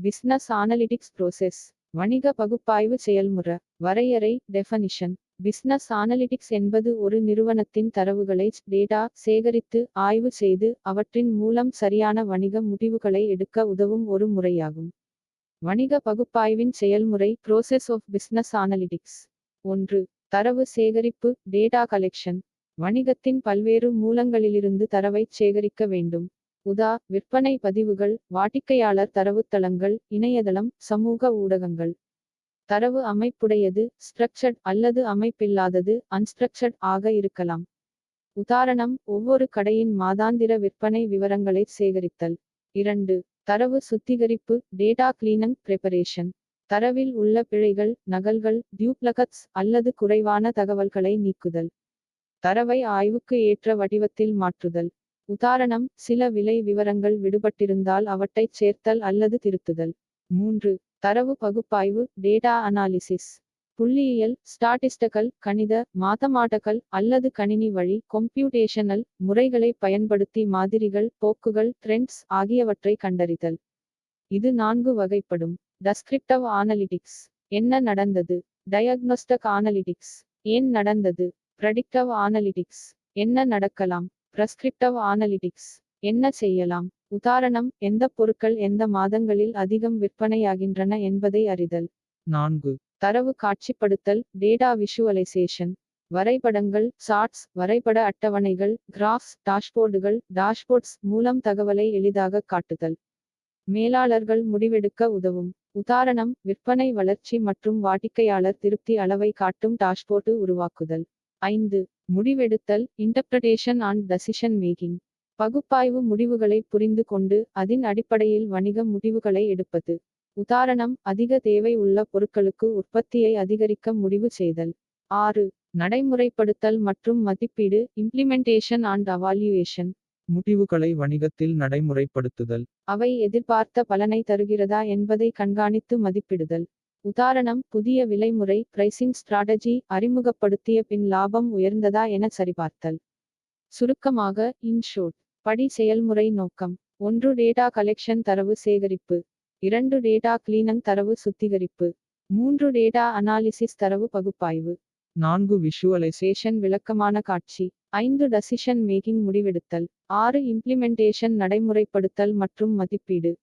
Business analytics ப்ரோசெஸ். வணிக பகுப்பாய்வு செயல்முறை. வரையறை டெஃபனிஷன். பிசினஸ் அனலிட்டிக்ஸ் என்பது ஒரு நிறுவனத்தின் தரவுகளை டேட்டா சேகரித்து ஆய்வு செய்து அவற்றின் மூலம் சரியான வணிக முடிவுகளை எடுக்க உதவும் ஒரு முறையாகும். வணிக பகுப்பாய்வின் செயல்முறை ப்ரோசெஸ் ஆஃப் பிசினஸ் அனலிட்டிக்ஸ். 1. தரவு சேகரிப்பு டேட்டா கலெக்ஷன். வணிகத்தின் பல்வேறு மூலங்களிலிருந்து தரவைச் சேகரிக்க வேண்டும். விற்பனை பதிவுகள், வாடிக்கையாளர் தரவுத்தளங்கள், இணையதளம், சமூக ஊடகங்கள். தரவு அமைப்புடையது ஸ்ட்ரக்சர்ட் அல்லது அமைப்பில்லாதது அன்ஸ்ட்ரக்சர்ட் ஆக இருக்கலாம். உதாரணம், ஒவ்வொரு கடையின் மாதாந்திர விற்பனை விவரங்களை சேகரித்தல். 2. தரவு சுத்திகரிப்பு டேட்டா கிளீனிங் பிரெபரேஷன். தரவில் உள்ள பிழைகள், நகல்கள், டியூப்ளிகேட்ஸ் அல்லது குறைவான தகவல்களை நீக்குதல். தரவை ஆய்வுக்கு ஏற்ற வடிவத்தில் மாற்றுதல். உதாரணம், சில விலை விவரங்கள் விடுபட்டிருந்தால் அவற்றைச் சேர்த்தல் அல்லது திருத்துதல். 3. தரவு பகுப்பாய்வு டேட்டா அனாலிசிஸ். புள்ளியியல் ஸ்டாட்டிஸ்டிக்கல் கணித மாத்தமாட்டிக்கல் அல்லது கணினி வழி கம்ப்யூட்டேஷனல் முறைகளை பயன்படுத்தி மாதிரிகள், போக்குகள், ட்ரெண்ட்ஸ் ஆகியவற்றை கண்டறிதல். இது 4 வகைப்படும். டஸ்கிரிப்டிவ் அனலிட்டிக்ஸ். என்ன நடந்தது? Diagnostic analytics. ஏன் நடந்தது? Predictive analytics. என்ன நடக்கலாம்? பிரெஸ்கிரிப்டிவ் அனலிட்டிக்ஸ். என்ன செய்யலாம்? உதாரணம், எந்த பொருட்கள் எந்த மாதங்களில் அதிகம் விற்பனையாகின்றன என்பதை அறிதல். 4. தரவு காட்சிப்படுத்தல் டேட்டா விஷுவலைசேஷன். வரைபடங்கள் சார்ட்ஸ், வரைபட அட்டவணைகள், கிராஃப்ஸ், டாஷ்போர்ட்ஸ் மூலம் தகவலை எளிதாக காட்டுதல். மேலாளர்கள் முடிவெடுக்க உதவும். உதாரணம், விற்பனை வளர்ச்சி மற்றும் வாடிக்கையாளர் திருப்தி அளவை காட்டும் டாஷ்போர்டு உருவாக்குதல். 5. முடிவெடுத்தல் இன்டர்பிரடேஷன் அண்ட் டெசிஷன் மேக்கிங். பகுப்பாய்வு முடிவுகளை புரிந்து கொண்டு அதன் அடிப்படையில் வணிக முடிவுகளை எடுப்பது. உதாரணம், அதிக தேவை உள்ள பொருட்களுக்கு உற்பத்தியை அதிகரிக்க முடிவு செய்தல். 6. நடைமுறைப்படுத்தல் மற்றும் மதிப்பீடு இம்ப்ளிமெண்டேஷன் அண்ட் அவால்யூவேஷன். முடிவுகளை வணிகத்தில் நடைமுறைப்படுத்துதல். அவை எதிர்பார்த்த பலனை தருகிறதா என்பதை கண்காணித்து மதிப்பிடுதல். உதாரணம், புதிய விலைமுறை பிரைசிங் ஸ்ட்ராட்டஜி அறிமுகப்படுத்திய பின் லாபம் உயர்ந்ததா என சரிபார்த்தல். சுருக்கமாக, இன்ஷோர்ட், படி செயல்முறை நோக்கம். 1. டேட்டா கலெக்ஷன் தரவு சேகரிப்பு. 2. டேட்டா கிளீனிங் தரவு சுத்திகரிப்பு. 3. டேட்டா அனாலிசிஸ் தரவு பகுப்பாய்வு. 4. விஷுவலைசேஷன் விளக்கமான காட்சி. 5. டெசிஷன் மேக்கிங் முடிவெடுத்தல். 6. இம்ப்ளிமெண்டேஷன் நடைமுறைப்படுத்தல் மற்றும் மதிப்பீடு.